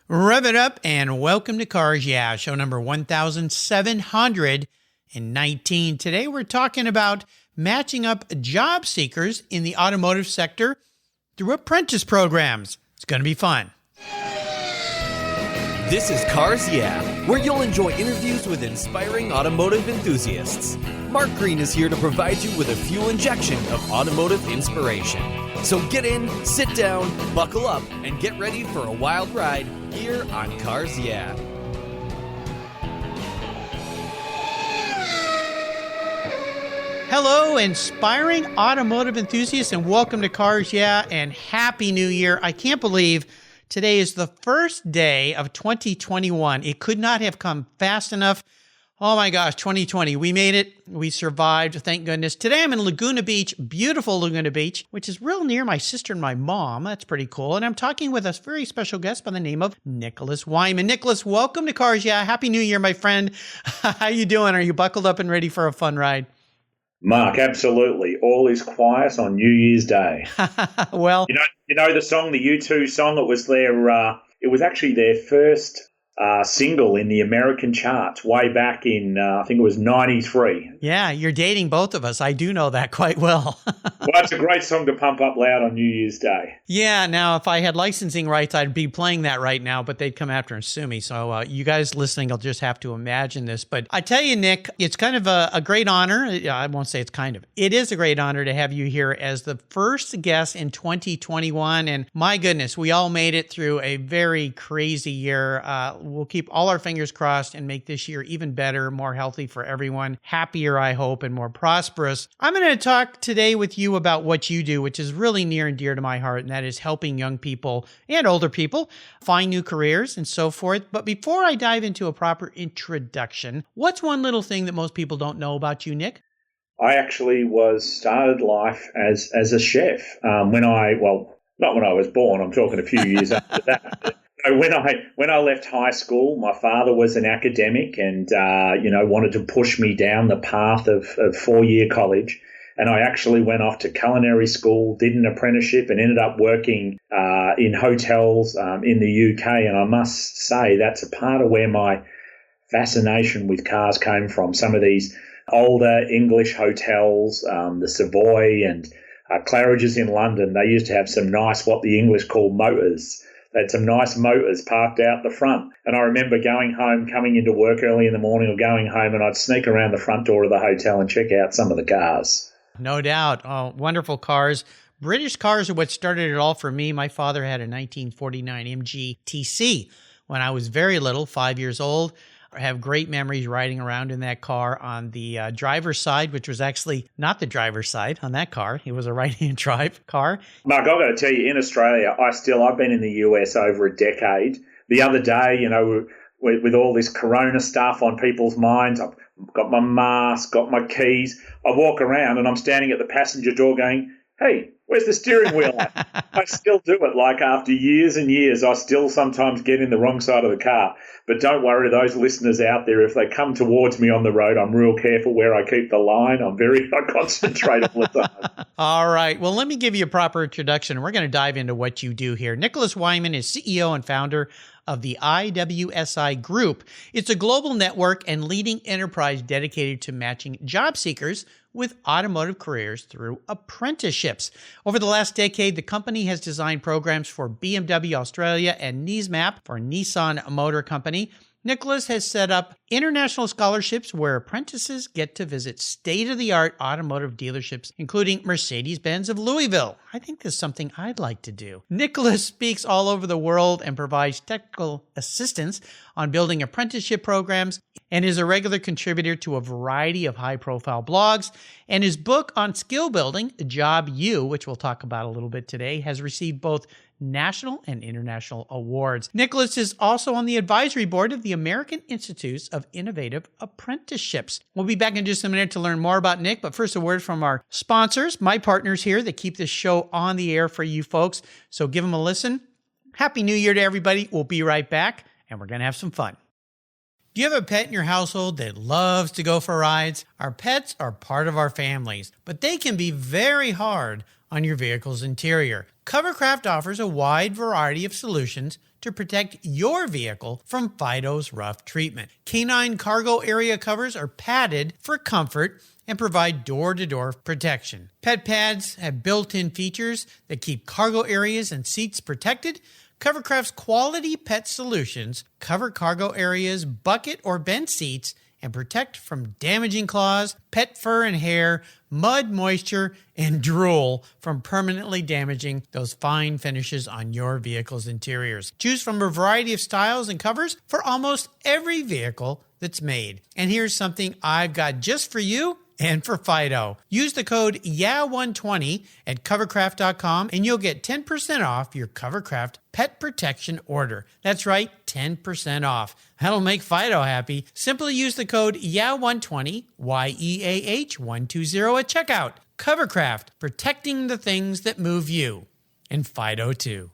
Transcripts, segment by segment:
Rev it up and welcome to Cars Yeah, show number 1719. Today we're talking about matching up job seekers in the automotive sector through apprentice programs. It's going to be fun. This is Cars Yeah, where you'll enjoy interviews with inspiring automotive enthusiasts. Mark Green is here to provide you with a fuel injection of automotive inspiration. So get in, sit down, buckle up, and get ready for a wild ride here on Cars Yeah. Hello, inspiring automotive enthusiasts, and welcome to Cars Yeah, and Happy New Year. I can't believe today is the first day of 2021. It could not have come fast enough. Oh my gosh, 2020. We made it. We survived. Thank goodness. Today I'm in Laguna Beach, beautiful Laguna Beach, which is real near my sister and my mom. That's pretty cool. And I'm talking with a very special guest by the name of Nicholas Wyman. Nicholas, welcome to Cars Yeah. Happy New Year, my friend. How you doing? Are you buckled up and ready for a fun ride? Mark, absolutely. All is quiet on New Year's Day. Well, you know the song, the U2 song. It was it was actually their first single in the American charts way back in, I think it was 93. Yeah, you're dating both of us. I do know that quite well. Well, it's a great song to pump up loud on New Year's Day. Yeah, now if I had licensing rights, I'd be playing that right now, but they'd come after and sue me. So you guys listening will just have to imagine this. But I tell you, Nick, it's kind of a great honor. I won't say it's kind of. It is a great honor to have you here as the first guest in 2021. And my goodness, we all made it through a very crazy year. We'll keep all our fingers crossed and make this year even better, more healthy for everyone, happier, I hope, and more prosperous. I'm going to talk today with you about what you do, which is really near and dear to my heart, and that is helping young people and older people find new careers and so forth. But before I dive into a proper introduction, what's one little thing that most people don't know about you, Nick? I actually started life as a chef not when I was born. I'm talking a few years after that. When I left high school, my father was an academic and, wanted to push me down the path of 4-year college. And I actually went off to culinary school, did an apprenticeship and ended up working in hotels in the UK. And I must say that's a part of where my fascination with cars came from. Some of these older English hotels, the Savoy and Claridge's in London, they used to have some nice, what the English call motors. They had some nice motors parked out the front. And I remember going home, coming into work early in the morning or going home, and I'd sneak around the front door of the hotel and check out some of the cars. No doubt. Oh, wonderful cars. British cars are what started it all for me. My father had a 1949 MG TC when I was very little, 5 years old. I have great memories riding around in that car on the driver's side, which was actually not the driver's side on that car. It was a right-hand drive car. Mark, I've got to tell you, in Australia, I've been in the US over a decade. The other day, with all this corona stuff on people's minds, I've got my mask, got my keys. I walk around and I'm standing at the passenger door going, hey, where's the steering wheel at? I still do it. Like after years and years, I still sometimes get in the wrong side of the car. But don't worry, those listeners out there, if they come towards me on the road, I'm real careful where I keep the line. I concentrate all the time. All right. Well, let me give you a proper introduction. We're going to dive into what you do here. Nicholas Wyman is CEO and founder of the IWSI Group. It's a global network and leading enterprise dedicated to matching job seekers with automotive careers through apprenticeships. Over the last decade, the company has designed programs for BMW Australia and NISMAP for Nissan Motor Company. Nicholas has set up international scholarships where apprentices get to visit state-of-the-art automotive dealerships, including Mercedes-Benz of Louisville. I think this is something I'd like to do. Nicholas speaks all over the world and provides technical assistance on building apprenticeship programs and is a regular contributor to a variety of high-profile blogs. And his book on skill building, Job U, which we'll talk about a little bit today, has received both national and international awards. Nicholas is also on the advisory board of the American Institutes of Innovative Apprenticeships. We'll be back in just a minute to learn more about Nick, but first a word from our sponsors, my partners here that keep this show on the air for you folks. So give them a listen. Happy New Year to everybody. We'll be right back, and we're going to have some fun. Do you have a pet in your household that loves to go for rides? Our pets are part of our families, but they can be very hard on your vehicle's interior. Covercraft offers a wide variety of solutions to protect your vehicle from Fido's rough treatment. Canine cargo area covers are padded for comfort and provide door-to-door protection. Pet pads have built-in features that keep cargo areas and seats protected. Covercraft's quality pet solutions cover cargo areas, bucket or bent seats, and protect from damaging claws, pet fur and hair, mud, moisture, and drool from permanently damaging those fine finishes on your vehicle's interiors. Choose from a variety of styles and covers for almost every vehicle that's made. And here's something I've got just for you and for Fido. Use the code YEAH120 at covercraft.com and you'll get 10% off your Covercraft pet protection order. That's right, 10% off. That'll make Fido happy. Simply use the code YEAH120, YEAH120 at checkout. Covercraft, protecting the things that move you. And Fido too.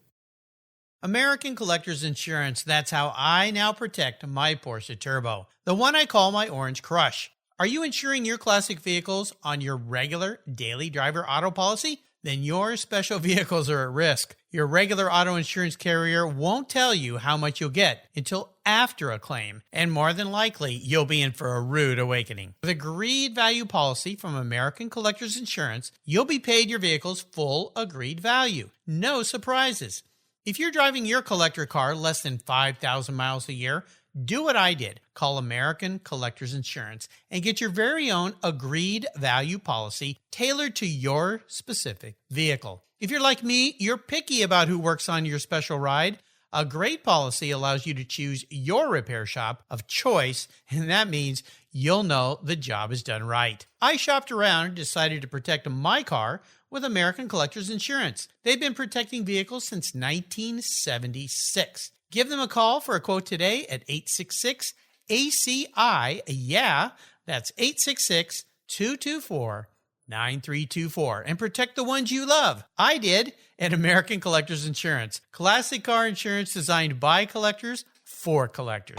American Collectors Insurance, that's how I now protect my Porsche Turbo, the one I call my Orange Crush. Are you insuring your classic vehicles on your regular daily driver auto policy? Then your special vehicles are at risk. Your regular auto insurance carrier won't tell you how much you'll get until after a claim, and more than likely, you'll be in for a rude awakening. With agreed value policy from American Collectors Insurance, you'll be paid your vehicle's full agreed value. No surprises. If you're driving your collector car less than 5,000 miles a year, do what I did. Call American Collectors Insurance and get your very own agreed value policy tailored to your specific vehicle. If you're like me, you're picky about who works on your special ride. A great policy allows you to choose your repair shop of choice, and that means you'll know the job is done right. I shopped around and decided to protect my car with American Collectors Insurance. They've been protecting vehicles since 1976. Give them a call for a quote today at 866-ACI. That's 866-224-9324. And protect the ones you love. I did at American Collectors Insurance. Classic car insurance designed by collectors for collectors.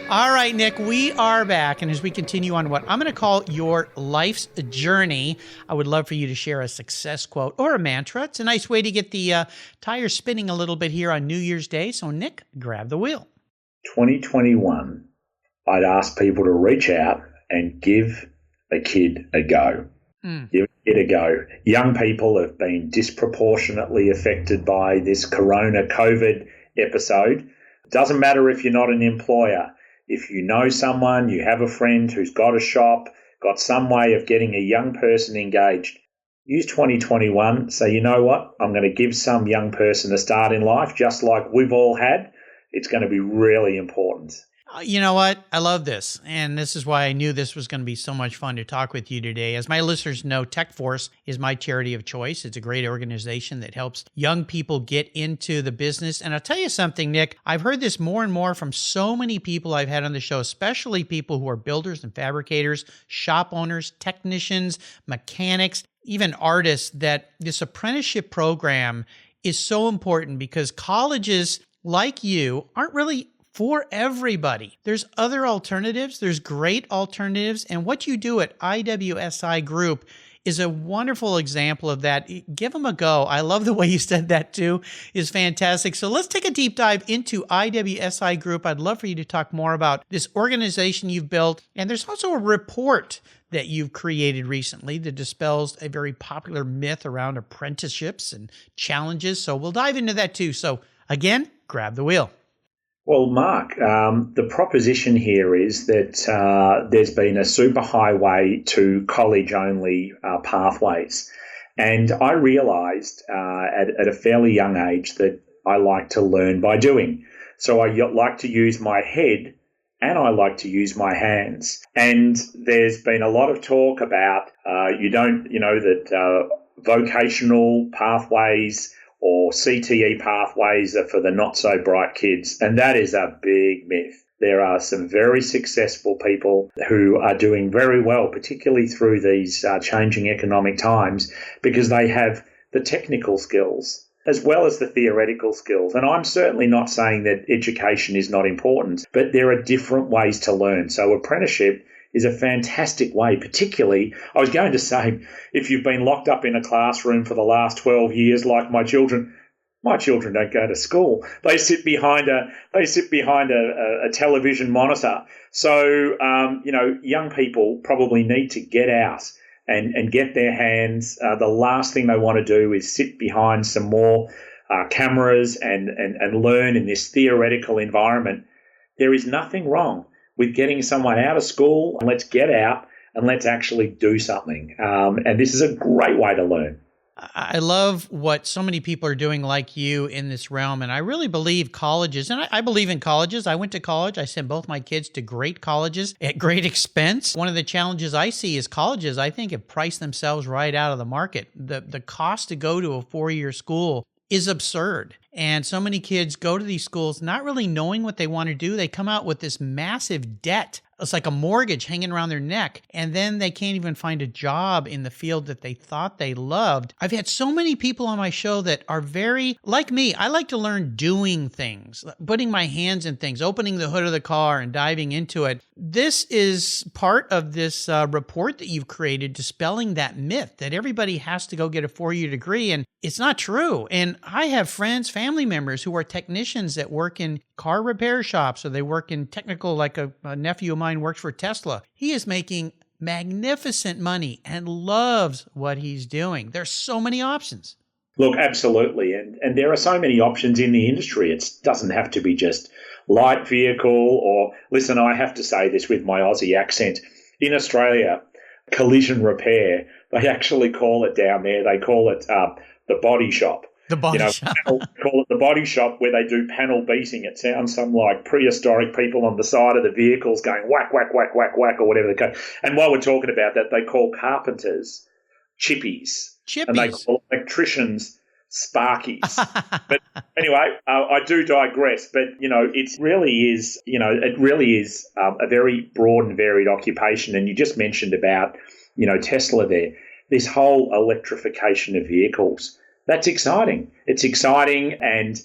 All right, Nick, we are back. And as we continue on what I'm going to call your life's journey, I would love for you to share a success quote or a mantra. It's a nice way to get the tires spinning a little bit here on New Year's Day. So, Nick, grab the wheel. 2021, I'd ask people to reach out and give a kid a go. Give a kid a go. Young people have been disproportionately affected by this corona COVID episode. It doesn't matter if you're not an employer. If you know someone, you have a friend who's got a shop, got some way of getting a young person engaged, use 2021. Say, you know what? I'm going to give some young person a start in life, just like we've all had. It's going to be really important. You know what? I love this. And this is why I knew this was going to be so much fun to talk with you today. As my listeners know, TechForce is my charity of choice. It's a great organization that helps young people get into the business. And I'll tell you something, Nick, I've heard this more and more from so many people I've had on the show, especially people who are builders and fabricators, shop owners, technicians, mechanics, even artists, that this apprenticeship program is so important because colleges like you aren't really for everybody. There's other alternatives. There's great alternatives. And what you do at IWSI Group is a wonderful example of that. Give them a go. I love the way you said that too. Is fantastic. So let's take a deep dive into IWSI Group. I'd love for you to talk more about this organization you've built. And there's also a report that you've created recently that dispels a very popular myth around apprenticeships and challenges. So we'll dive into that too. So again, grab the wheel. Well, Mark, the proposition here is that there's been a superhighway to college-only pathways. And I realised at a fairly young age that I like to learn by doing. So I like to use my head and I like to use my hands. And there's been a lot of talk about, that vocational pathways or CTE pathways are for the not-so-bright kids, and that is a big myth. There are some very successful people who are doing very well, particularly through these changing economic times, because they have the technical skills as well as the theoretical skills. And I'm certainly not saying that education is not important, but there are different ways to learn. So apprenticeship is a fantastic way. Particularly, I was going to say, if you've been locked up in a classroom for the last 12 years, like my children don't go to school. They sit behind a television monitor. So, young people probably need to get out and get their hands. The last thing they want to do is sit behind some more cameras and learn in this theoretical environment. There is nothing wrong with getting someone out of school, and let's get out and let's actually do something. And this is a great way to learn. I love what so many people are doing like you in this realm. And I really believe colleges, and I believe in colleges. I went to college. I sent both my kids to great colleges at great expense. One of the challenges I see is colleges, I think, have priced themselves right out of the market. The cost to go to a 4-year school is absurd. And so many kids go to these schools not really knowing what they want to do. They come out with this massive debt. It's like a mortgage hanging around their neck. And then they can't even find a job in the field that they thought they loved. I've had so many people on my show that are very, like me, I like to learn doing things, putting my hands in things, opening the hood of the car and diving into it. This is part of this report that you've created, dispelling that myth that everybody has to go get a 4-year degree. And it's not true. And I have friends, family members who are technicians that work in car repair shops, or they work in technical, like a nephew of mine works for Tesla. He is making magnificent money and loves what he's doing. There's so many options. Look, absolutely. And there are so many options in the industry. It doesn't have to be just light vehicle or, listen, I have to say this with my Aussie accent. In Australia, collision repair, they actually call it down there, they call it the body shop. The body shop. Call it the body shop, where they do panel beating. It sounds some like prehistoric people on the side of the vehicles going whack, whack, whack, whack, whack, or whatever they call. And while we're talking about that, they call carpenters chippies. And they call electricians sparkies. But anyway, I do digress. But, it really is a very broad and varied occupation. And you just mentioned about, Tesla there, this whole electrification of vehicles. That's exciting. It's exciting, and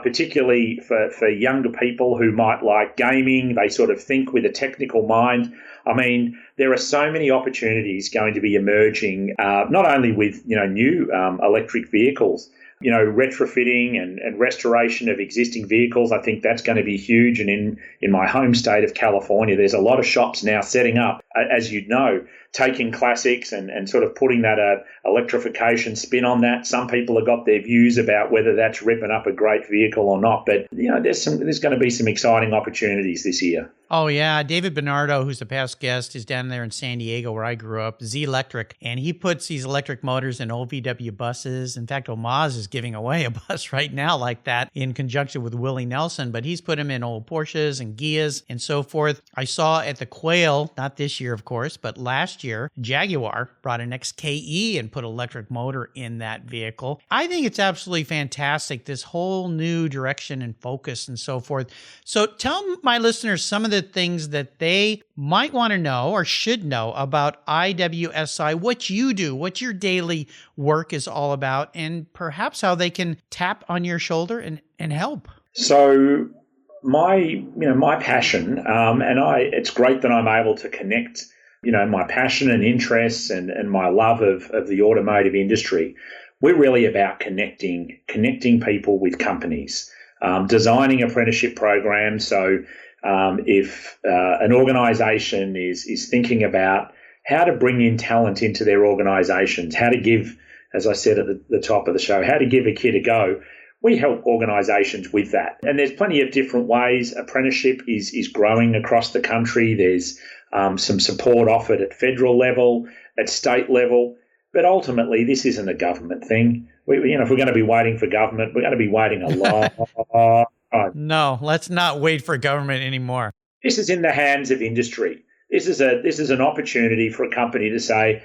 particularly for younger people who might like gaming, they sort of think with a technical mind. I mean, there are so many opportunities going to be emerging, not only with new electric vehicles, retrofitting and restoration of existing vehicles. I think that's going to be huge. And in my home state of California, there's a lot of shops now setting up, as you know, taking classics and sort of putting that electrification spin on that. Some people have got their views about whether that's ripping up a great vehicle or not. But, there's going to be some exciting opportunities this year. Oh, yeah. David Bernardo, who's a past guest, is down there in San Diego where I grew up, Z Electric, and he puts these electric motors in old VW buses. In fact, Omaz is giving away a bus right now like that in conjunction with Willie Nelson, but he's put them in old Porsches and Gias and so forth. I saw at the Quail, not this year, of course, but last year, Jaguar brought an XKE and put an electric motor in that vehicle. I think it's absolutely fantastic, this whole new direction and focus and so forth. So tell my listeners some of the things that they might want to know or should know about IWSI, what you do, what your daily work is all about, and perhaps how they can tap on your shoulder and help. So my passion, it's great that I'm able to connect, my passion and interests and my love of the automotive industry. We're really about connecting people with companies, designing apprenticeship programs. So if an organisation is thinking about how to bring in talent into their organisations, how to give, as I said at the top of the show, how to give a kid a go, we help organisations with that. And there's plenty of different ways. Apprenticeship is growing across the country. There's some support offered at federal level, at state level. But ultimately, this isn't a government thing. If we're going to be waiting for government, we're going to be waiting a lot. No, let's not wait for government anymore. This is in the hands of industry. This is an opportunity for a company to say,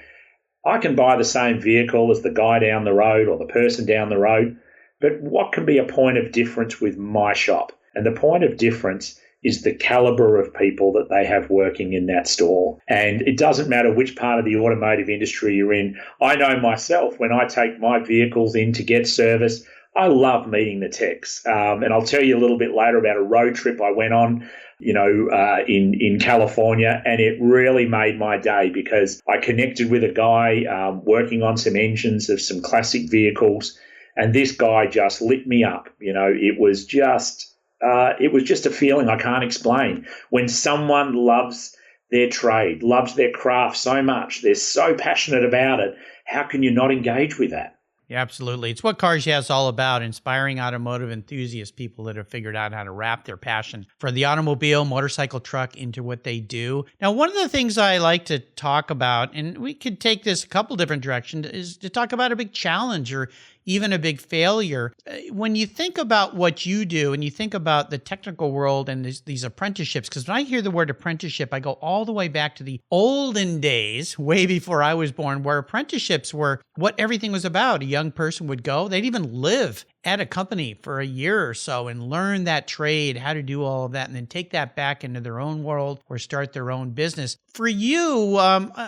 I can buy the same vehicle as the guy down the road or the person down the road, but what can be a point of difference with my shop? And the point of difference is the caliber of people that they have working in that store. And it doesn't matter which part of the automotive industry you're in. I know myself, when I take my vehicles in to get service, I love meeting the techs. And I'll tell you a little bit later about a road trip I went on, in California, and it really made my day because I connected with a guy working on some engines of some classic vehicles, and this guy just lit me up. It was just a feeling I can't explain. When someone loves their trade, loves their craft so much, they're so passionate about it, how can you not engage with that? Yeah, absolutely. It's what Cars Yeah is all about, inspiring automotive enthusiasts, people that have figured out how to wrap their passion for the automobile, motorcycle, truck into what they do. Now, one of the things I like to talk about, and we could take this a couple different directions, is to talk about a big challenge or even a big failure. When you think about what you do and you think about the technical world and these apprenticeships, because when I hear the word apprenticeship, I go all the way back to the olden days, way before I was born, where apprenticeships were what everything was about. A young person would go, they'd even live at a company for a year or so and learn that trade, how to do all of that, and then take that back into their own world or start their own business. For you,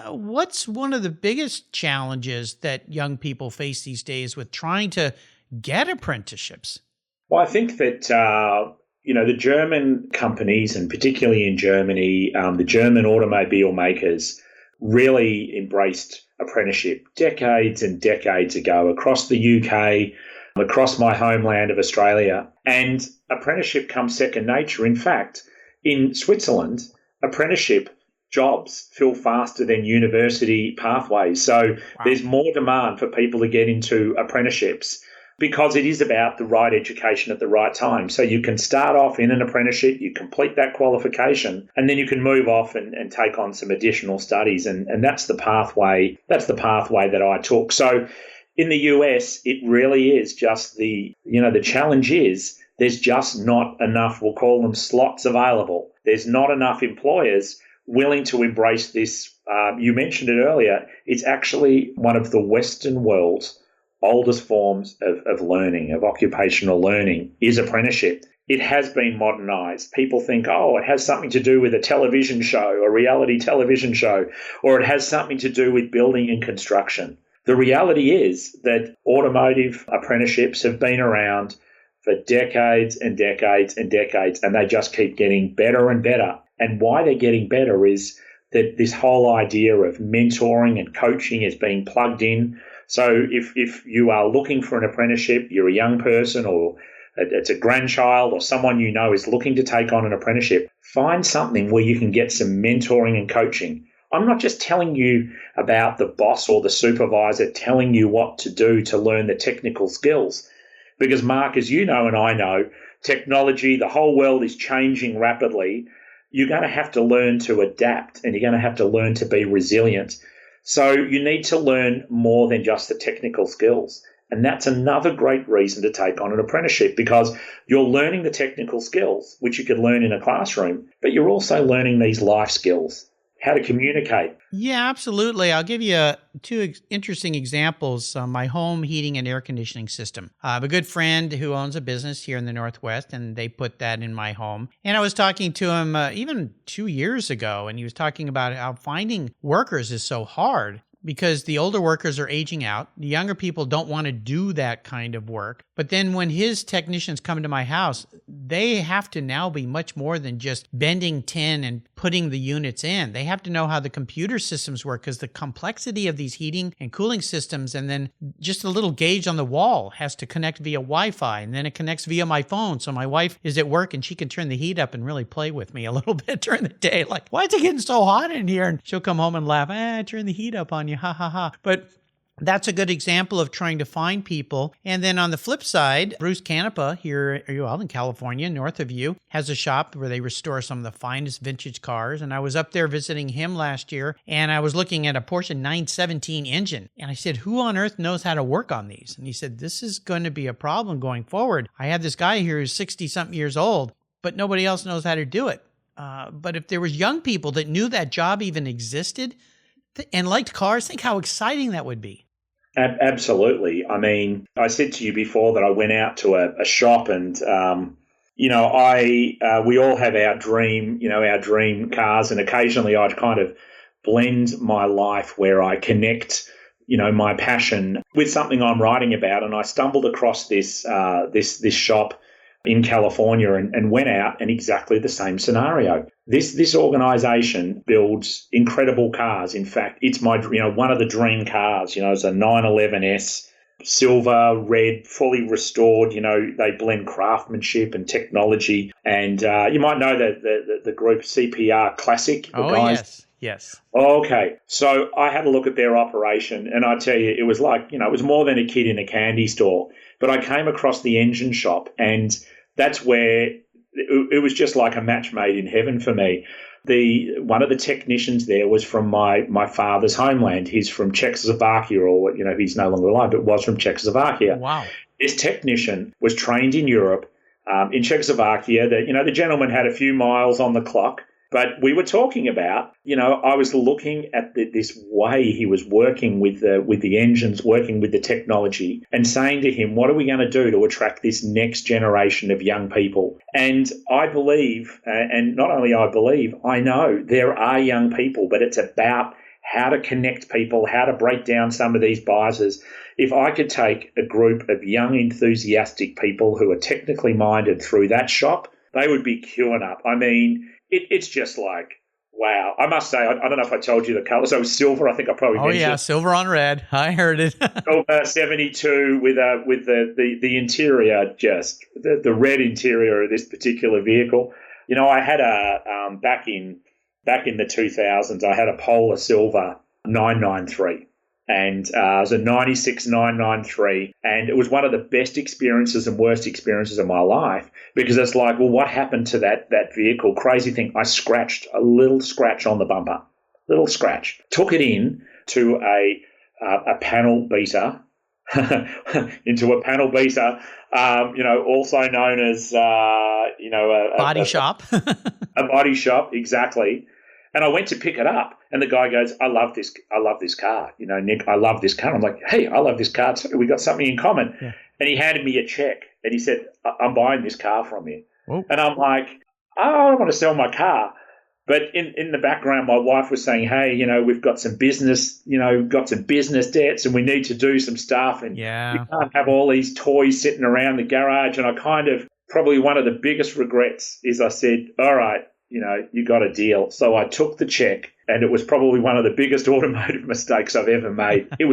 what's one of the biggest challenges that young people face these days with trying to get apprenticeships? Well, I think that, the German companies, and particularly in Germany, the German automobile makers really embraced apprenticeship decades and decades ago across the UK, across my homeland of Australia. And apprenticeship comes second nature. In fact, in Switzerland, apprenticeship jobs fill faster than university pathways. So There's more demand for people to get into apprenticeships because it is about the right education at the right time. So you can start off in an apprenticeship, you complete that qualification, and then you can move off and take on some additional studies. And that's the pathway. That's the pathway that I took. So in the US, it really is just the challenge is there's just not enough, we'll call them slots available. There's not enough employers willing to embrace this. You mentioned it earlier. It's actually one of the Western world's oldest forms of learning, of occupational learning, is apprenticeship. It has been modernized. People think, it has something to do with a television show, a reality television show, or it has something to do with building and construction. The reality is that automotive apprenticeships have been around for decades and decades and decades, and they just keep getting better and better. And why they're getting better is that this whole idea of mentoring and coaching is being plugged in. So if you are looking for an apprenticeship, you're a young person or it's a grandchild or someone you know is looking to take on an apprenticeship, find something where you can get some mentoring and coaching. I'm not just telling you about the boss or the supervisor telling you what to do to learn the technical skills. Because, Mark, as you know and I know, technology, the whole world is changing rapidly. You're going to have to learn to adapt and you're going to have to learn to be resilient. So you need to learn more than just the technical skills. And that's another great reason to take on an apprenticeship because you're learning the technical skills, which you could learn in a classroom, but you're also learning these life skills, how to communicate. Yeah, absolutely. I'll give you two interesting examples. My home heating and air conditioning system. I have a good friend who owns a business here in the Northwest, and they put that in my home. And I was talking to him even 2 years ago, and he was talking about how finding workers is so hard because the older workers are aging out. The younger people don't want to do that kind of work. But then when his technicians come to my house, they have to now be much more than just bending tin and putting the units in. They have to know how the computer systems work because the complexity of these heating and cooling systems, and then just a little gauge on the wall has to connect via Wi-Fi, and then it connects via my phone. So my wife is at work and she can turn the heat up and really play with me a little bit during the day. Like, why is it getting so hot in here? And she'll come home and laugh, turn the heat up on you, ha ha ha. But that's a good example of trying to find people. And then on the flip side, Bruce Canepa here in California, north of you, has a shop where they restore some of the finest vintage cars. And I was up there visiting him last year, and I was looking at a Porsche 917 engine. And I said, who on earth knows how to work on these? And he said, this is going to be a problem going forward. I have this guy here who's 60-something years old, but nobody else knows how to do it. But if there was young people that knew that job even existed and liked cars, think how exciting that would be. Absolutely. I mean, I said to you before that I went out to a shop and, we all have our dream cars, and occasionally I'd kind of blend my life where I connect my passion with something I'm writing about. And I stumbled across this shop in California and went out, and exactly the same scenario. This organization builds incredible cars. In fact, it's my one of the dream cars. It's a 911S, silver, red, fully restored. They blend craftsmanship and technology. And you might know the group CPR Classic. The guys. Yes. Okay. So I had a look at their operation, and I tell you, it was like, it was more than a kid in a candy store. But I came across the engine shop, and that's where it was just like a match made in heaven for me. One of the technicians there was from my father's homeland. He's from Czechoslovakia, or he's no longer alive, but was from Czechoslovakia. Wow. This technician was trained in Europe, in Czechoslovakia. The gentleman had a few miles on the clock. But we were talking about, I was looking at this way he was working with the engines, working with the technology, and saying to him, what are we going to do to attract this next generation of young people? And I believe, and not only I believe, I know there are young people, but it's about how to connect people, how to break down some of these biases. If I could take a group of young, enthusiastic people who are technically minded through that shop, they would be queuing up. I mean, it's just like, wow. I must say, I don't know if I told you the color. So it was silver. I think I probably mentioned. Oh, yeah, silver on red. I heard it. Silver 72 with the interior, just the red interior of this particular vehicle. I had back in the 2000s, I had a Polar Silver 993. And it was a 96 993, and it was one of the best experiences and worst experiences of my life, because it's like, well, what happened to that vehicle? Crazy thing, I scratched a little scratch on the bumper, little scratch. Took it in to a panel beater, into a panel beater, also known as body shop. A body shop, exactly. And I went to pick it up, and the guy goes, I love this car. Nick, I love this car. I'm like, hey, I love this car too. We got something in common. Yeah. And he handed me a check, and he said, I'm buying this car from you. Whoa. And I'm like, I don't want to sell my car. But in the background, my wife was saying, hey, we've got some business, debts, and we need to do some stuff. And we can't have all these toys sitting around the garage. And I probably one of the biggest regrets is I said, all right, you got a deal. So I took the check, and it was probably one of the biggest automotive mistakes I've ever made. It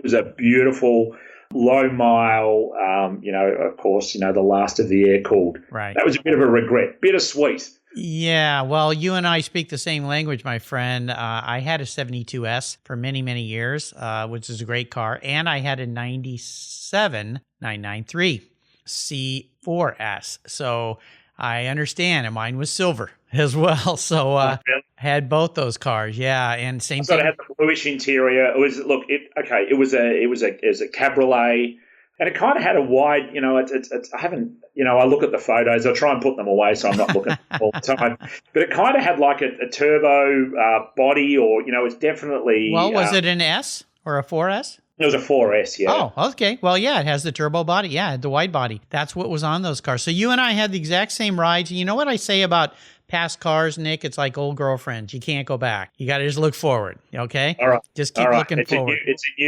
was a beautiful, low mile, of course, the last of the air cooled. Right. That was a bit of a regret, bittersweet. Yeah, well, you and I speak the same language, my friend. I had a 72S for many, many years, which is a great car, and I had a 97 993 C4S. So I understand, and mine was silver as well. So had both those cars, yeah, and same thing. So it had the bluish interior. It was it was a cabriolet, and it kind of had a wide. I haven't. I look at the photos. I try and put them away, so I'm not looking all the time. But it kind of had like a turbo body, or it's definitely. Well, was it an S or a 4S? It was a 4S, yeah. Oh, okay. Well, yeah, it has the turbo body. Yeah, the wide body. That's what was on those cars. So you and I had the exact same rides. You know what I say about past cars, Nick? It's like old girlfriends. You can't go back. You got to just look forward, okay? All right. Just keep looking forward. It's a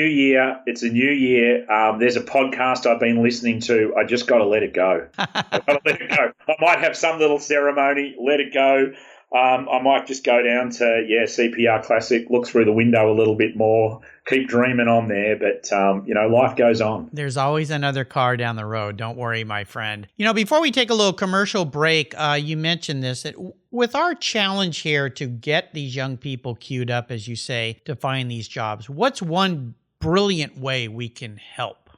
new year. There's a podcast I've been listening to. I just got to let it go. I've got to let it go. I might have some little ceremony, let it go. I might just go down to, CPR Classic, look through the window a little bit more, keep dreaming on there. But, life goes on. There's always another car down the road. Don't worry, my friend. Before we take a little commercial break, you mentioned this, that with our challenge here to get these young people queued up, as you say, to find these jobs, what's one brilliant way we can help?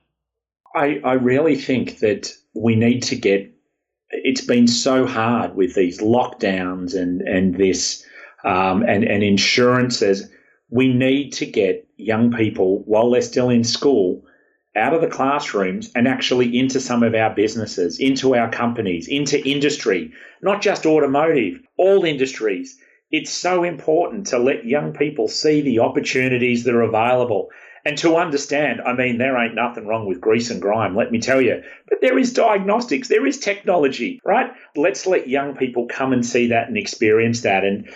I really think that we need to get. It's been so hard with these lockdowns and this and insurances. We need to get young people, while they're still in school, out of the classrooms and actually into some of our businesses, into our companies, into industry, not just automotive, all industries. It's so important to let young people see the opportunities that are available. And to understand, I mean, there ain't nothing wrong with grease and grime, let me tell you. But there is diagnostics, there is technology, right? Let's let young people come and see that and experience that. And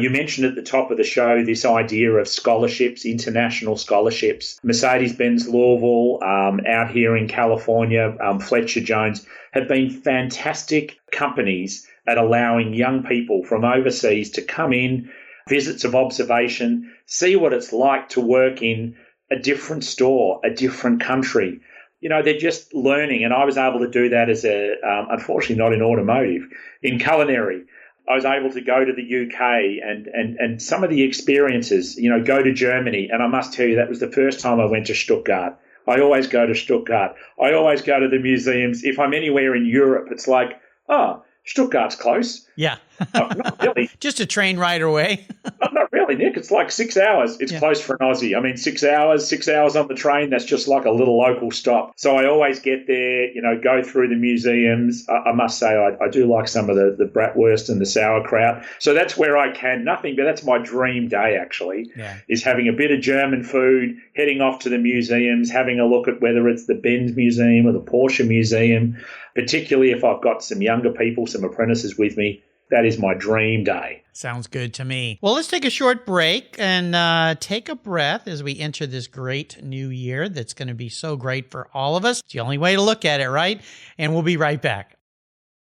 you mentioned at the top of the show this idea of scholarships, international scholarships. Mercedes-Benz Louisville, out here in California, Fletcher Jones, have been fantastic companies at allowing young people from overseas to come in, visits of observation, see what it's like to work in a different store, a different country. You know, they're just learning. And I was able to do that as unfortunately not in automotive, in culinary. I was able to go to the UK and some of the experiences, you know, go to Germany. And I must tell you, that was the first time I went to Stuttgart. I always go to Stuttgart. I always go to the museums. If I'm anywhere in Europe, it's like, oh, Stuttgart's close. Yeah. Not really. Just a train ride away. Not really, Nick. It's like 6 hours. It's close for an Aussie. I mean, 6 hours on the train, that's just like a little local stop. So I always get there, you know, go through the museums. I must say I do like some of the bratwurst and the sauerkraut. So that's where I can. Nothing, but that's my dream day, actually, is having a bit of German food, heading off to the museums, having a look at whether it's the Benz Museum or the Porsche Museum, particularly if I've got some younger people, some apprentices with me. That is my dream day. Sounds good to me. Well, let's take a short break and take a breath as we enter this great new year that's going to be so great for all of us. It's the only way to look at it, right? And we'll be right back.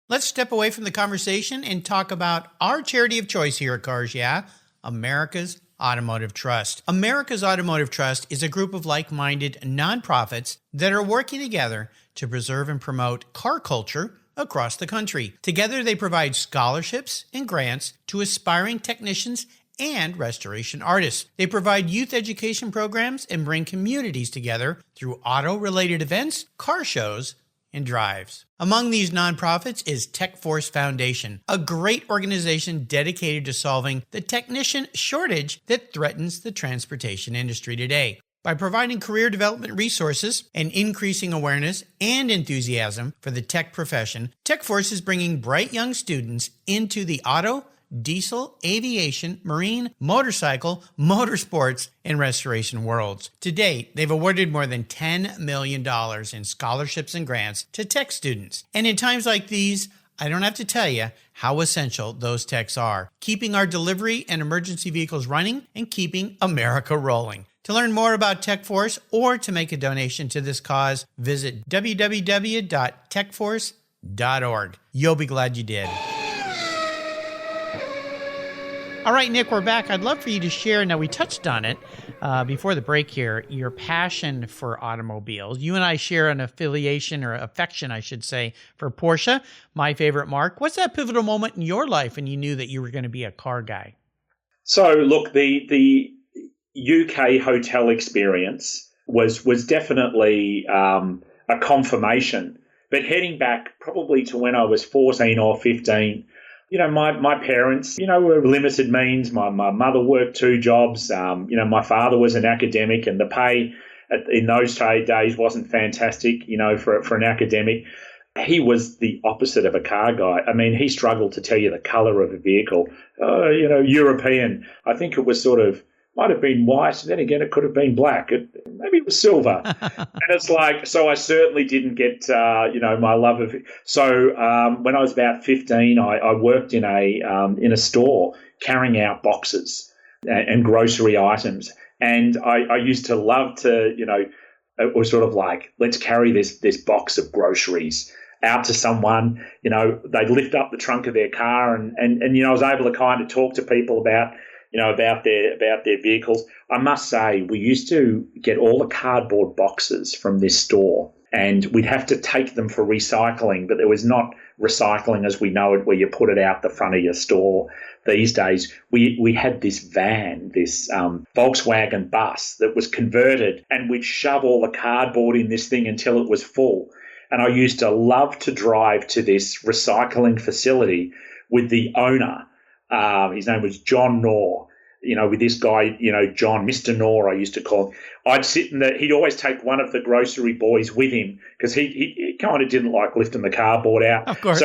Let's step away from the conversation and talk about our charity of choice here at Cars Yeah, America's Automotive Trust. America's Automotive Trust is a group of like-minded nonprofits that are working together to preserve and promote car culture across the country. Together, they provide scholarships and grants to aspiring technicians and restoration artists. They provide youth education programs and bring communities together through auto-related events, car shows, and drives. Among these nonprofits is TechForce Foundation, a great organization dedicated to solving the technician shortage that threatens the transportation industry today. By providing career development resources and increasing awareness and enthusiasm for the tech profession, TechForce is bringing bright young students into the auto, diesel, aviation, marine, motorcycle, motorsports, and restoration worlds. To date, they've awarded more than $10 million in scholarships and grants to tech students. And in times like these, I don't have to tell you how essential those techs are, keeping our delivery and emergency vehicles running and keeping America rolling. To learn more about TechForce or to make a donation to this cause, visit www.techforce.org. You'll be glad you did. All right, Nick, we're back. I'd love for you to share, now we touched on it before the break here, your passion for automobiles. You and I share an affiliation, or affection, I should say, for Porsche, my favorite marque. What's that pivotal moment in your life when you knew that you were going to be a car guy? So, look, the UK hotel experience was definitely a confirmation. But heading back probably to when I was 14 or 15, you know, my parents, you know, were limited means. My mother worked 2 jobs. You know, my father was an academic, and the pay in those days wasn't fantastic, you know, for an academic. He was the opposite of a car guy. I mean, he struggled to tell you the color of a vehicle. You know, European. I think it was sort of, might have been white, and then again, it could have been black. Maybe it was silver. And it's like, so I certainly didn't get, you know, my love of it. So when I was about 15, I worked in a store carrying out boxes and grocery items. And I used to love to, you know, it was sort of like, let's carry this box of groceries out to someone. You know, they'd lift up the trunk of their car, and you know, I was able to kind of talk to people about, you know, about their vehicles. I must say, we used to get all the cardboard boxes from this store, and we'd have to take them for recycling, but there was not recycling as we know it, where you put it out the front of your store. These days, we had this van, this Volkswagen bus that was converted, and we'd shove all the cardboard in this thing until it was full. And I used to love to drive to this recycling facility with the owner. His name was John Knorr, you know, with this guy, you know, John, Mr. Knorr, I used to call him. I'd sit in he'd always take one of the grocery boys with him, because he kind of didn't like lifting the cardboard out. Of course.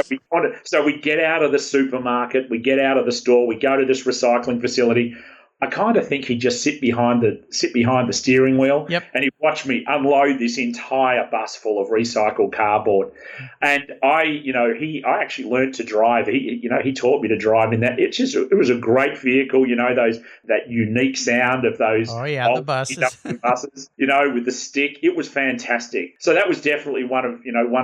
So we get out of the supermarket, we get out of the store, we go to this recycling facility. I kind of think he'd just sit behind the steering wheel, Yep. and he'd watch me unload this entire bus full of recycled cardboard. And I actually learned to drive. He taught me to drive in that. It was a great vehicle. That unique sound of those. Oh yeah, the buses. buses. With the stick. It was fantastic. So that was definitely one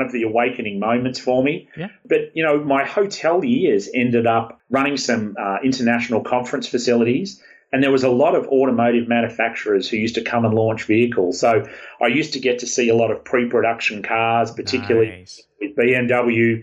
of the awakening moments for me. Yeah. But my hotel years ended up running some international conference facilities. And there was a lot of automotive manufacturers who used to come and launch vehicles. So I used to get to see a lot of pre-production cars, particularly with BMW,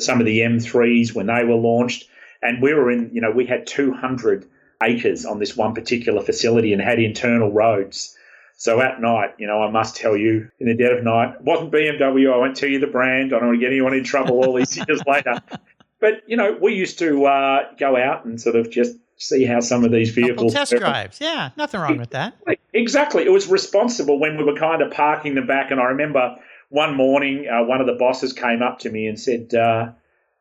some of the M3s when they were launched. And we had 200 acres on this one particular facility and had internal roads. So at night, I must tell you, in the dead of night, it wasn't BMW. I won't tell you the brand. I don't want to get anyone in trouble all these years later. But, we used to go out and sort of just see how some of these vehicles... Test drives. Yeah, nothing wrong with that. Exactly. It was responsible when we were kind of parking them back. And I remember one morning, one of the bosses came up to me and said,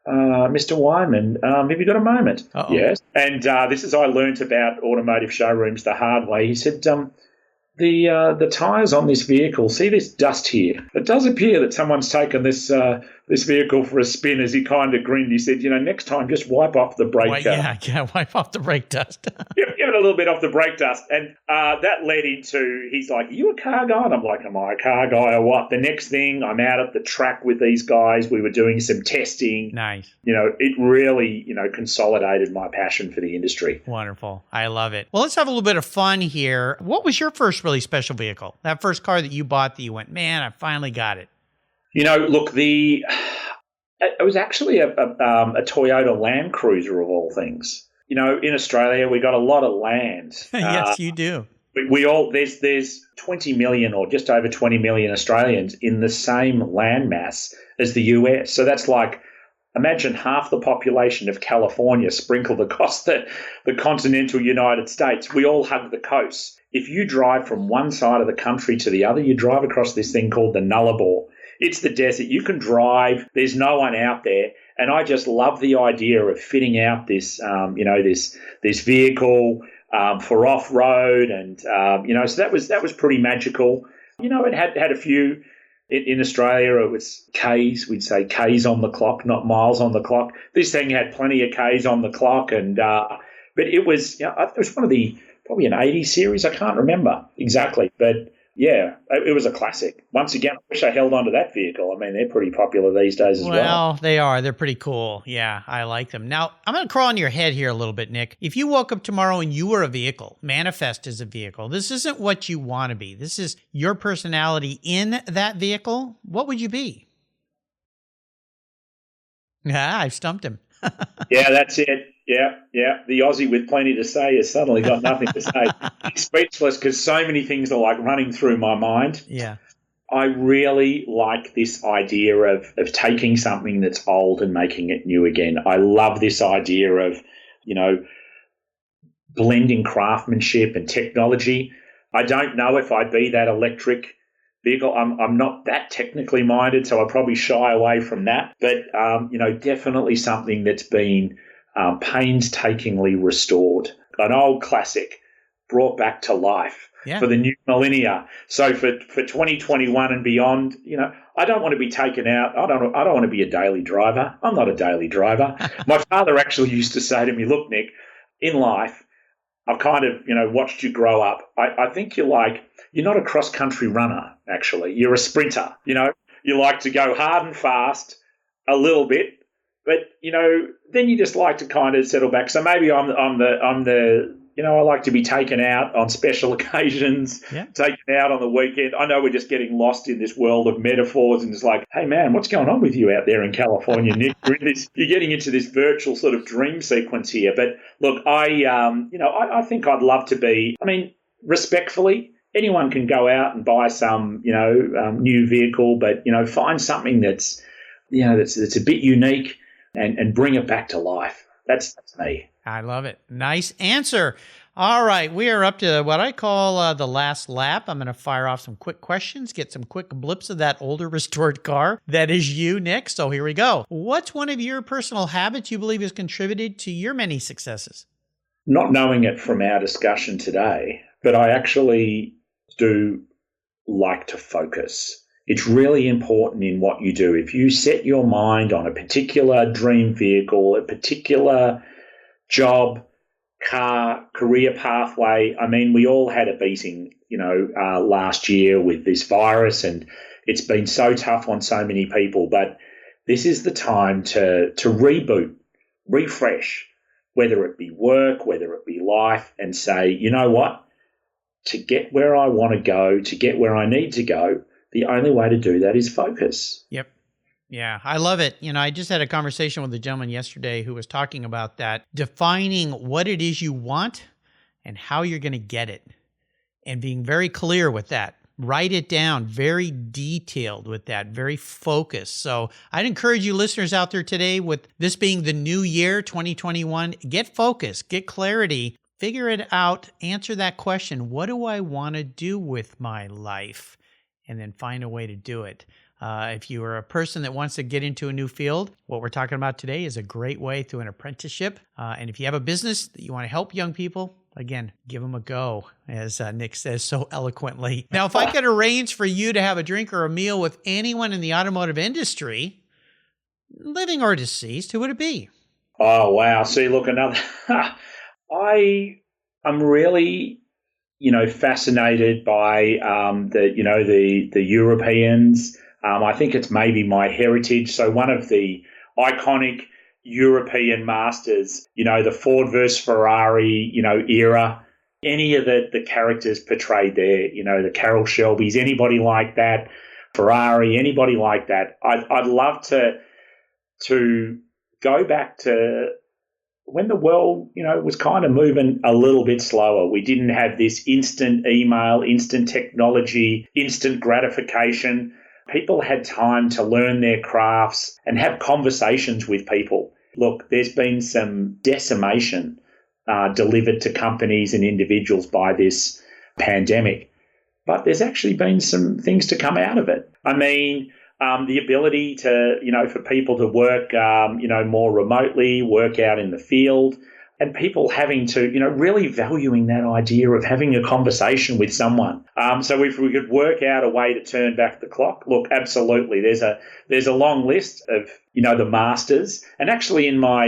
Mr. Wyman, have you got a moment? Uh-oh. Yes. And I learnt about automotive showrooms the hard way. He said, the tyres on this vehicle, see this dust here? It does appear that someone's taken this vehicle for a spin. As he kind of grinned, he said, next time just wipe off the brake dust. Yeah, wipe off the brake dust. Give it a little bit off the brake dust. And that led into, he's like, are you a car guy? And I'm like, am I a car guy or what? The next thing, I'm out at the track with these guys. We were doing some testing. Nice. It really, consolidated my passion for the industry. Wonderful. I love it. Well, let's have a little bit of fun here. What was your first really special vehicle? That first car that you bought that you went, man, I finally got it. Look, it was actually a Toyota Land Cruiser of all things. In Australia, we got a lot of land. Yes, you do. There's 20 million or just over 20 million Australians in the same land mass as the US. So that's like, imagine half the population of California sprinkled across the continental United States. We all hug the coast. If you drive from one side of the country to the other, you drive across this thing called the Nullarbor. It's the desert. You can drive. There's no one out there. And I just love the idea of fitting out this, this vehicle for off-road. And, so that was pretty magical. It had a few. In Australia, it was Ks. We'd say Ks on the clock, not miles on the clock. This thing had plenty of Ks on the clock. And but it was one of the, probably an 80 series. I can't remember exactly. But yeah, it was a classic. Once again, I wish I held on to that vehicle. I mean, they're pretty popular these days as well. Well, they are. They're pretty cool. Yeah, I like them. Now, I'm going to crawl on your head here a little bit, Nick. If you woke up tomorrow and you were a vehicle, manifest as a vehicle, this isn't what you want to be. This is your personality in that vehicle. What would you be? Yeah, I've stumped him. Yeah, that's it. Yeah. The Aussie with plenty to say has suddenly got nothing to say. He's speechless because so many things are like running through my mind. Yeah. I really like this idea of taking something that's old and making it new again. I love this idea of, blending craftsmanship and technology. I don't know if I'd be that electric vehicle. I'm not that technically minded, so I'll probably shy away from that. But, definitely something that's been painstakingly restored. An old classic brought back to life for the new millennia. So for 2021 and beyond, I don't want to be taken out. I don't want to be a daily driver. I'm not a daily driver. My father actually used to say to me, look, Nick, in life, I've kind of, watched you grow up. I think you're not a cross-country runner, actually. You're a sprinter, You like to go hard and fast a little bit, but, then you just like to kind of settle back. So maybe I'm the I like to be taken out on special occasions, taken out on the weekend. I know we're just getting lost in this world of metaphors and it's like, hey, man, what's going on with you out there in California, Nick? You're getting into this virtual sort of dream sequence here. But look, I think I'd love to be, respectfully, anyone can go out and buy some, new vehicle, but, find something that's a bit unique and bring it back to life. That's me. I love it. Nice answer. All right. We are up to what I call the last lap. I'm going to fire off some quick questions, get some quick blips of that older restored car. That is you, Nick. So here we go. What's one of your personal habits you believe has contributed to your many successes? not knowing it from our discussion today, but I actually do like to focus. It's really important in what you do. If you set your mind on a particular dream vehicle, a particular job, car, career pathway, I mean, we all had a beating, last year with this virus, and it's been so tough on so many people. But this is the time to reboot, refresh, whether it be work, whether it be life, and say, you know what? To get where I want to go, to get where I need to go, the only way to do that is focus. Yep. Yeah, I love it. I just had a conversation with a gentleman yesterday who was talking about that, defining what it is you want and how you're going to get it, and being very clear with that. Write it down, very detailed with that, very focused. So I'd encourage you listeners out there today, with this being the new year, 2021, get focused, get clarity, figure it out, answer that question. What do I want to do with my life? And then find a way to do it. If you are a person that wants to get into a new field, what we're talking about today is a great way through an apprenticeship. And if you have a business that you want to help young people, again, give them a go, as Nick says so eloquently. Now, if I could arrange for you to have a drink or a meal with anyone in the automotive industry, living or deceased, who would it be? Oh, wow. See, look, I'm really, fascinated by the Europeans. I think it's maybe my heritage. So one of the iconic European masters, the Ford versus Ferrari, era, any of the characters portrayed there, the Carroll Shelbys, anybody like that, Ferrari, anybody like that. I'd love to go back to when the world, was kind of moving a little bit slower. We didn't have this instant email, instant technology, instant gratification. People had time to learn their crafts and have conversations with people. Look, there's been some decimation delivered to companies and individuals by this pandemic, but there's actually been some things to come out of it. I mean, the ability to, for people to work, more remotely, work out in the field, and people having to, really valuing that idea of having a conversation with someone. So if we could work out a way to turn back the clock, look, absolutely. There's a long list of, the masters. And actually in my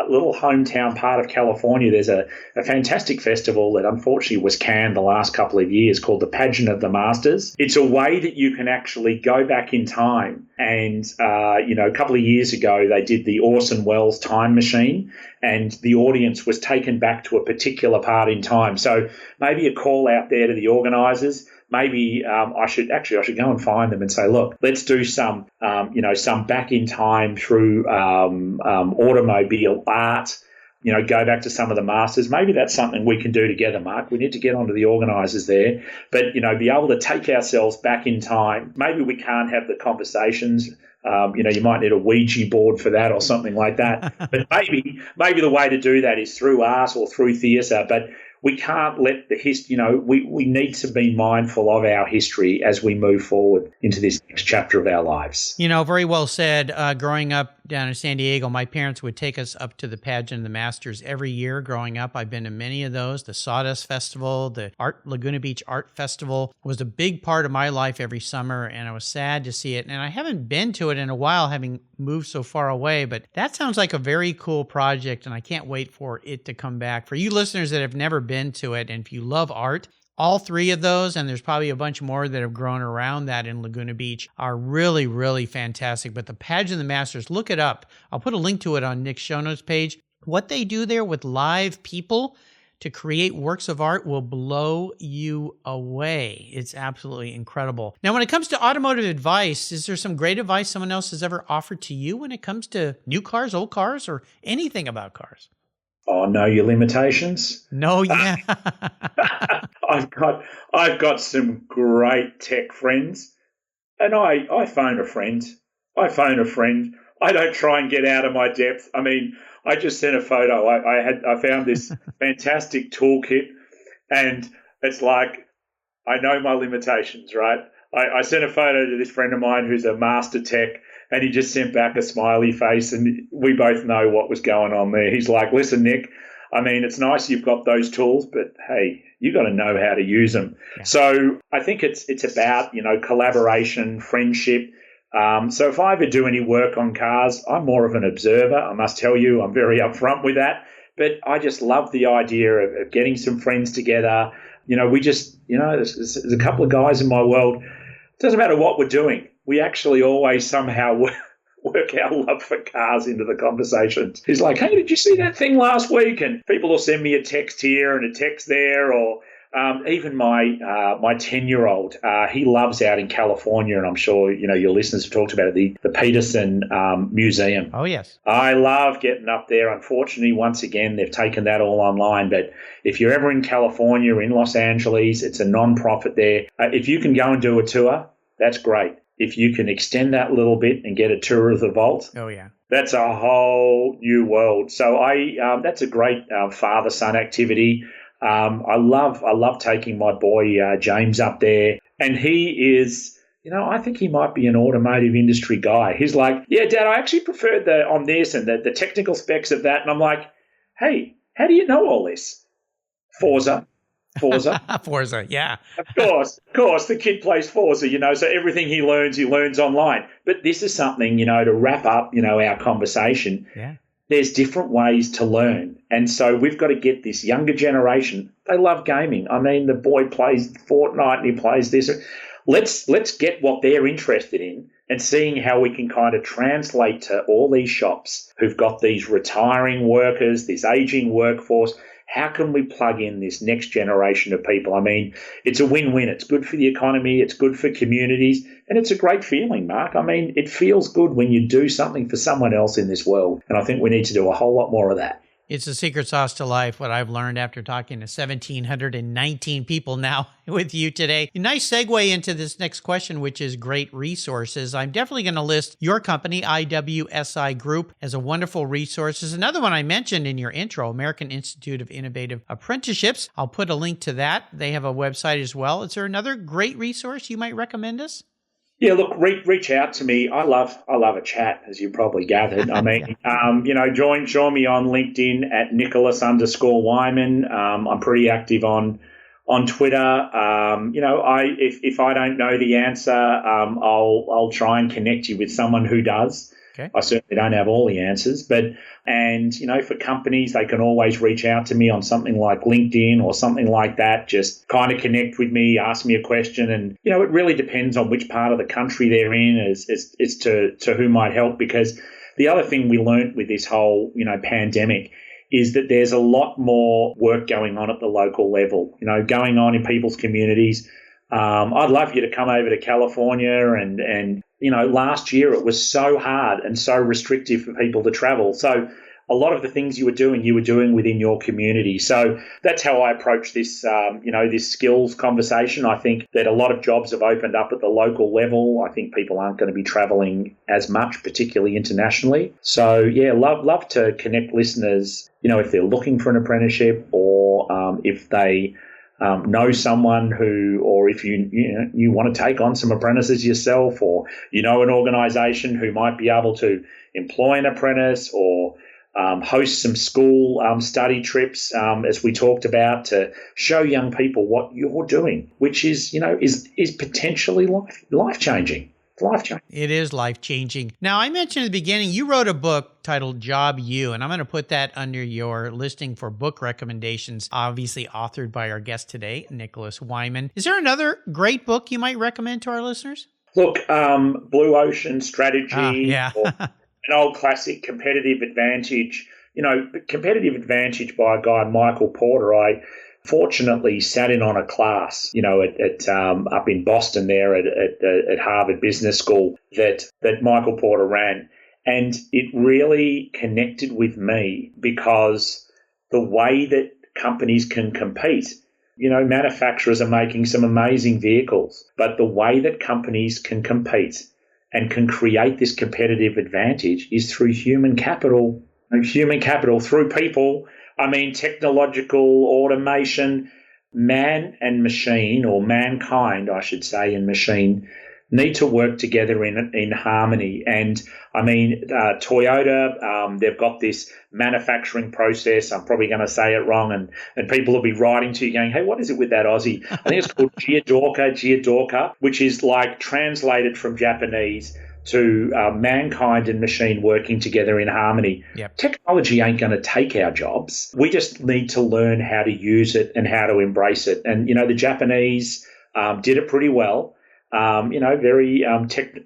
little hometown part of California, there's a fantastic festival that unfortunately was canned the last couple of years called the Pageant of the Masters. It's a way that you can actually go back in time. And, a couple of years ago, they did the Orson Welles time machine, and the audience was taken back to a particular part in time. So maybe a call out there to the organisers. Maybe I should go and find them and say, look, let's do some back in time through automobile art, go back to some of the masters. Maybe that's something we can do together, Mark. We need to get onto the organisers there, but, be able to take ourselves back in time. Maybe we can't have the conversations. You might need a Ouija board for that or something like that. But maybe the way to do that is through art or through theatre. But we can't let the history, we need to be mindful of our history as we move forward into this next chapter of our lives. Very well said. Growing up down in San Diego, my parents would take us up to the Pageant of the Masters every year growing up. I've been to many of those. The Sawdust Festival, the Laguna Beach Art Festival was a big part of my life every summer, and I was sad to see it. And I haven't been to it in a while, having moved so far away, but that sounds like a very cool project, and I can't wait for it to come back. For you listeners that have never been to it, and if you love art, all three of those, and there's probably a bunch more that have grown around that in Laguna Beach, are really, really fantastic. But the Pageant of the Masters, look it up. I'll put a link to it on Nick's show notes page. What they do there with live people to create works of art will blow you away. It's absolutely incredible. Now, when it comes to automotive advice, is there some great advice someone else has ever offered to you when it comes to new cars, old cars, or anything about cars? Oh, know your limitations. No, yeah. I've got some great tech friends, and I phone a friend. I don't try and get out of my depth. I mean, I just sent a photo. I found this fantastic toolkit, and it's like, I know my limitations, right? I sent a photo to this friend of mine who's a master tech, and he just sent back a smiley face, and we both know what was going on there. He's like, listen, Nick, I mean, it's nice you've got those tools, but hey, you got to know how to use them. Yeah. So I think it's about, collaboration, friendship. So if I ever do any work on cars, I'm more of an observer. I must tell you, I'm very upfront with that. But I just love the idea of getting some friends together. We just, there's a couple of guys in my world. It doesn't matter what we're doing. We actually always somehow work our love for cars into the conversations. He's like, hey, did you see that thing last week? And people will send me a text here and a text there, or even my 10-year-old, he loves out in California, and I'm sure your listeners have talked about it, the Peterson Museum. Oh, yes. I love getting up there. Unfortunately, once again, they've taken that all online. But if you're ever in California, in Los Angeles, it's a non-profit there. If you can go and do a tour, that's great. If you can extend that a little bit and get a tour of the vault, oh yeah, that's a whole new world. So that's a great father-son activity. I love taking my boy James up there, and he is, I think he might be an automotive industry guy. He's like, yeah, Dad, I actually preferred on this and the technical specs of that. And I'm like, hey, how do you know all this? Forza. Forza, yeah. Of course, the kid plays Forza, so everything he learns online. But this is something, to wrap up, our conversation. Yeah. There's different ways to learn. And so we've got to get this younger generation. They love gaming. I mean, the boy plays Fortnite and he plays this. Let's get what they're interested in and seeing how we can kind of translate to all these shops who've got these retiring workers, this aging workforce. How can we plug in this next generation of people? I mean, it's a win-win. It's good for the economy. It's good for communities. And it's a great feeling, Mark. I mean, it feels good when you do something for someone else in this world. And I think we need to do a whole lot more of that. It's the secret sauce to life, what I've learned after talking to 1,719 people now with you today. A nice segue into this next question, which is great resources. I'm definitely going to list your company, IWSI Group, as a wonderful resource. There's another one I mentioned in your intro, American Institute of Innovative Apprenticeships. I'll put a link to that. They have a website as well. Is there another great resource you might recommend us? Yeah, look, reach out to me. I love a chat, as you probably gathered. I mean, join me on LinkedIn at Nicholas_Wyman. I'm pretty active on Twitter. If I don't know the answer, I'll try and connect you with someone who does. Okay. I certainly don't have all the answers, and for companies, they can always reach out to me on something like LinkedIn or something like that. Just kind of connect with me, ask me a question. And, it really depends on which part of the country they're in as to who might help. Because the other thing we learned with this whole, pandemic is that there's a lot more work going on at the local level, going on in people's communities. I'd love you to come over to California and last year it was so hard and so restrictive for people to travel. So a lot of the things you were doing within your community. So that's how I approach this, this skills conversation. I think that a lot of jobs have opened up at the local level. I think people aren't going to be traveling as much, particularly internationally. So yeah, love to connect listeners, if they're looking for an apprenticeship or if they know someone or if you want to take on some apprentices yourself, or an organisation who might be able to employ an apprentice or host some school study trips, as we talked about, to show young people what you're doing, which is potentially life-changing. Life-changing. It is life-changing. Now, I mentioned at the beginning, you wrote a book titled Job U, and I'm going to put that under your listing for book recommendations, obviously authored by our guest today, Nicholas Wyman. Is there another great book you might recommend to our listeners? Look, Blue Ocean Strategy, or an old classic, Competitive Advantage. Competitive Advantage by a guy, Michael Porter. I fortunately sat in on a class, at up in Boston there at Harvard Business School that Michael Porter ran. And it really connected with me because the way that companies can compete, manufacturers are making some amazing vehicles, but the way that companies can compete and can create this competitive advantage is through human capital, through people. I mean, technological automation, man and machine, or mankind, I should say, and machine, need to work together in harmony. And I mean, Toyota, they've got this manufacturing process. I'm probably going to say it wrong, and people will be writing to you going, hey, what is it with that Aussie? I think it's called Giadorka, which is like translated from Japanese to mankind and machine working together in harmony. Yep. Technology ain't going to take our jobs. We just need to learn how to use it and how to embrace it. And, the Japanese did it pretty well. Very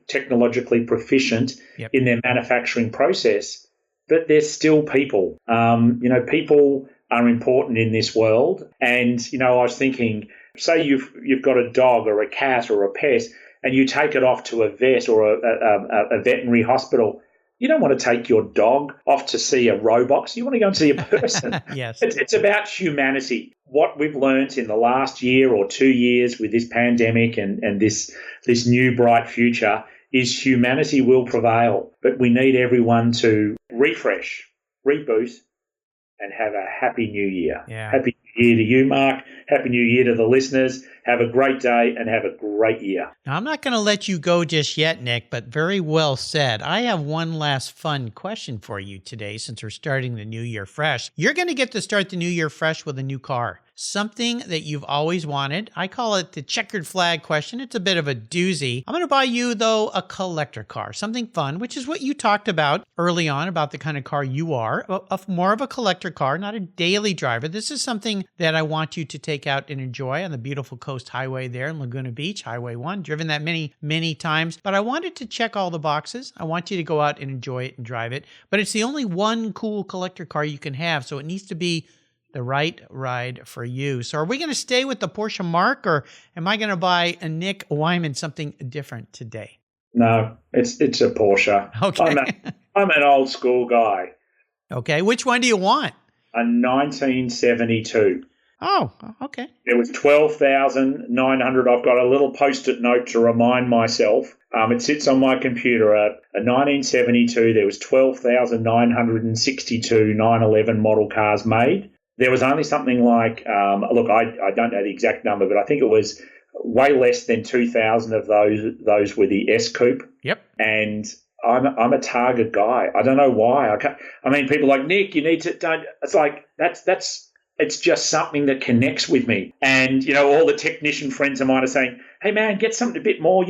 technologically proficient Yep. in their manufacturing process, but they're still people. People are important in this world. And, I was thinking, say you've got a dog or a cat or a pet, and you take it off to a vet or a veterinary hospital. You don't want to take your dog off to see a robot. You want to go and see a person. Yes. It's about humanity. What we've learned in the last year or 2 years with this pandemic and this new bright future is humanity will prevail. But we need everyone to refresh, reboot, and have a happy new year. Yeah. Happy New Year to you, Mark. Happy New Year to the listeners. Have a great day and have a great year. Now, I'm not going to let you go just yet, Nick, but very well said. I have one last fun question for you today since we're starting the new year fresh. You're going to get to start the new year fresh with a new car. Something that you've always wanted. I call it the checkered flag question. It's a bit of a doozy. I'm going to buy you, though, a collector car, something fun, which is what you talked about early on about the kind of car you are, more of a collector car, not a daily driver. This is something that I want you to take out and enjoy on the beautiful Coast Highway there in Laguna Beach, Highway 1. Driven that many times, but I wanted to check all the boxes. I want you to go out and enjoy it and drive it, but it's the only one cool collector car you can have, so it needs to be the right ride for you. So are we going to stay with the Porsche Mark, or am I going to buy a Nick Wyman something different today? No, it's a Porsche. Okay. I'm an old school guy. Okay. Which one do you want? A 1972. Oh, okay. It was 12,900. I've got a little post-it note to remind myself. It sits on my computer. A 1972, there was 12,962 911 model cars made. There was only something like, look, I don't know the exact number, but I think it was way less than 2,000 of those were the S Coupe. Yep. And I'm a Target guy. I don't know why. People are like, Nick, you need to don't. It's like it's just something that connects with me. And all the technician friends of mine are saying, hey man, get something a bit more,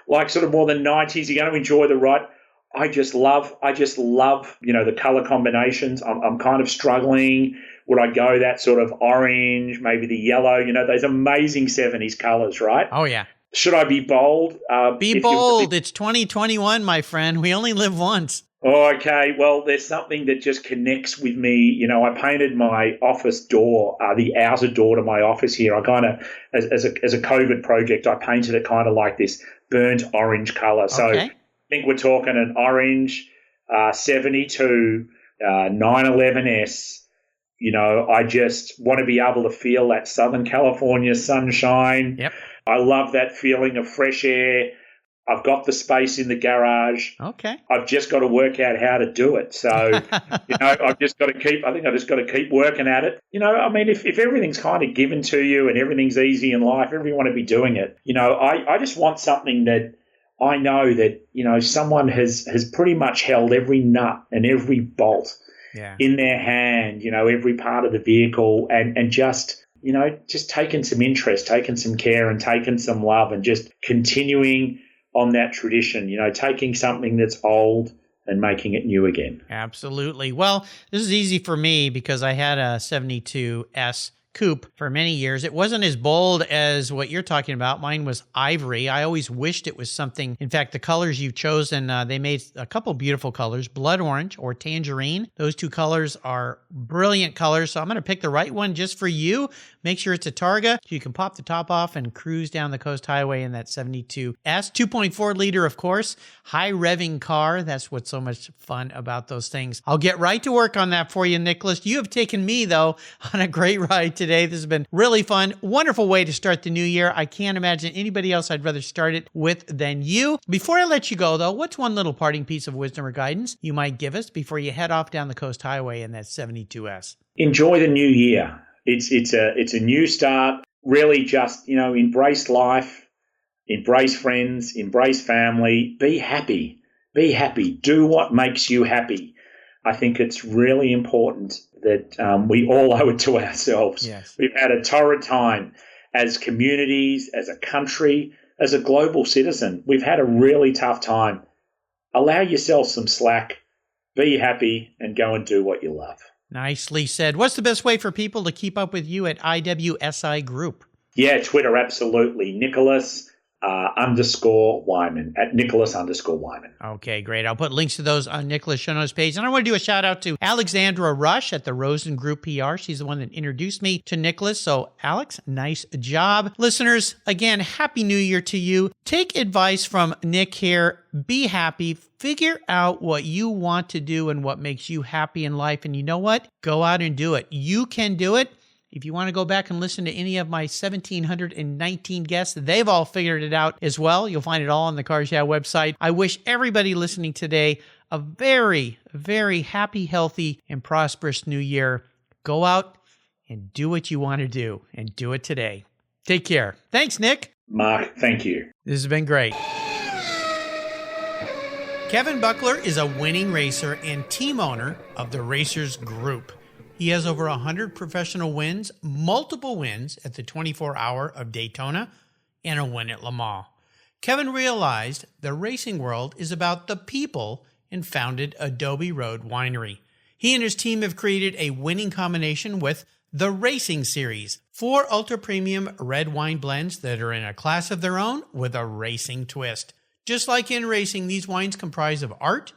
like sort of more than 90s. You're going to enjoy the ride. I just love, the color combinations. I'm kind of struggling. Would I go that sort of orange, maybe the yellow, those amazing 70s colors, right? Oh, yeah. Should I be bold? Be bold. It's 2021, my friend. We only live once. Oh, okay. Well, there's something that just connects with me. I painted my office door, the outer door to my office here. I kind of, as a COVID project, I painted it kind of like this burnt orange color. So Okay. I think we're talking an orange 72 911S. I just want to be able to feel that Southern California sunshine. Yep. I love that feeling of fresh air. I've got the space in the garage. Okay. I've just got to work out how to do it. So, I've just got to keep working at it. If everything's kind of given to you and everything's easy in life, everyone would be doing it. I just want something that I know that, someone has pretty much held every nut and every bolt in their hand, every part of the vehicle and just taken some interest, taken some care and taken some love and just continuing on that tradition, taking something that's old and making it new again. Absolutely. Well, this is easy for me because I had a 72S Coupe for many years. It wasn't as bold as what you're talking about. Mine was ivory. I always wished it was something. In fact, the colors you've chosen, they made a couple beautiful colors, blood orange or tangerine. Those two colors are brilliant colors. So I'm going to pick the right one just for you. Make sure it's a Targa. You can pop the top off and cruise down the Coast Highway in that 72S. 2.4 liter, of course, high revving car. That's what's so much fun about those things. I'll get right to work on that for you, Nicholas. You have taken me, though, on a great ride today. This has been really fun. Wonderful way to start the new year. I can't imagine anybody else I'd rather start it with than you. Before I let you go, though, what's one little parting piece of wisdom or guidance you might give us before you head off down the Coast Highway in that 72S? Enjoy the new year. It's a new start. Really just, embrace life. embrace friends, embrace family, be happy. Be happy. Do what makes you happy. I think it's really important that we all owe it to ourselves. Yes. We've had a torrid time as communities, as a country, as a global citizen. We've had a really tough time. Allow yourself some slack, be happy, and go and do what you love. Nicely said. What's the best way for people to keep up with you at IWSI Group? Yeah, Twitter, absolutely. Nicholas _Wyman, at Nicholas_Wyman. Okay, great. I'll put links to those on Nicholas' show notes page. And I want to do a shout out to Alexandra Rush at the Rosen Group PR. She's the one that introduced me to Nicholas. So, Alex, nice job. Listeners, again, Happy New Year to you. Take advice from Nick here. Be happy. Figure out what you want to do and what makes you happy in life. And you know what? Go out and do it. You can do it. If you want to go back and listen to any of my 1,719 guests, they've all figured it out as well. You'll find it all on the Cars Yeah website. I wish everybody listening today a very, very happy, healthy, and prosperous new year. Go out and do what you want to do, and do it today. Take care. Thanks, Nick. Mark, thank you. This has been great. Kevin Buckler is a winning racer and team owner of the Racers Group. He has over 100 professional wins, multiple wins at the 24-hour of Daytona, and a win at Le Mans. Kevin realized the racing world is about the people and founded Adobe Road Winery. He and his team have created a winning combination with the Racing Series, 4 ultra-premium red wine blends that are in a class of their own with a racing twist. Just like in racing, these wines comprise of art,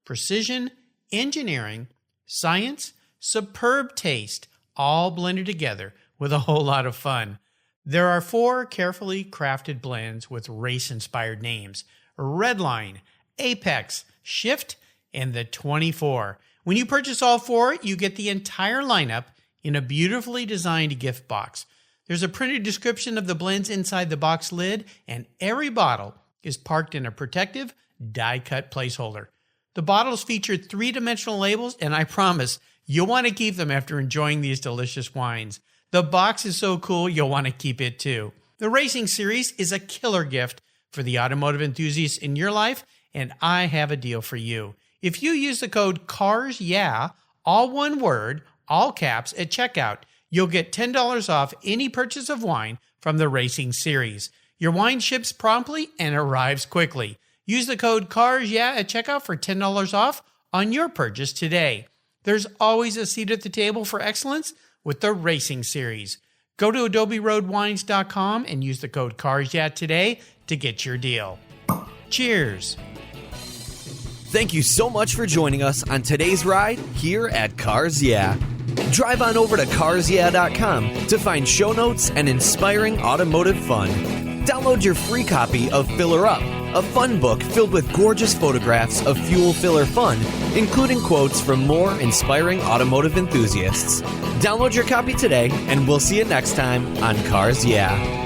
precision, engineering, science, superb taste, all blended together with a whole lot of fun. There are 4 carefully crafted blends with race-inspired names: Redline, Apex, Shift, and the 24. When you purchase all 4, you get the entire lineup in a beautifully designed gift box. There's a printed description of the blends inside the box lid, and every bottle is parked in a protective, die-cut placeholder. The bottles feature 3-dimensional labels, and I promise you'll want to keep them after enjoying these delicious wines. The box is so cool, you'll want to keep it too. The Racing Series is a killer gift for the automotive enthusiasts in your life, and I have a deal for you. If you use the code CARSYEAH, all one word, all caps, at checkout, you'll get $10 off any purchase of wine from the Racing Series. Your wine ships promptly and arrives quickly. Use the code CARSYEAH at checkout for $10 off on your purchase today. There's always a seat at the table for excellence with the Racing Series. Go to adoberoadwines.com and use the code CARSYEAH today to get your deal. Cheers. Thank you so much for joining us on today's ride here at Cars Yeah. Drive on over to carsyeah.com to find show notes and inspiring automotive fun. Download your free copy of Filler Up, a fun book filled with gorgeous photographs of fuel filler fun, including quotes from more inspiring automotive enthusiasts. Download your copy today, and we'll see you next time on Cars Yeah.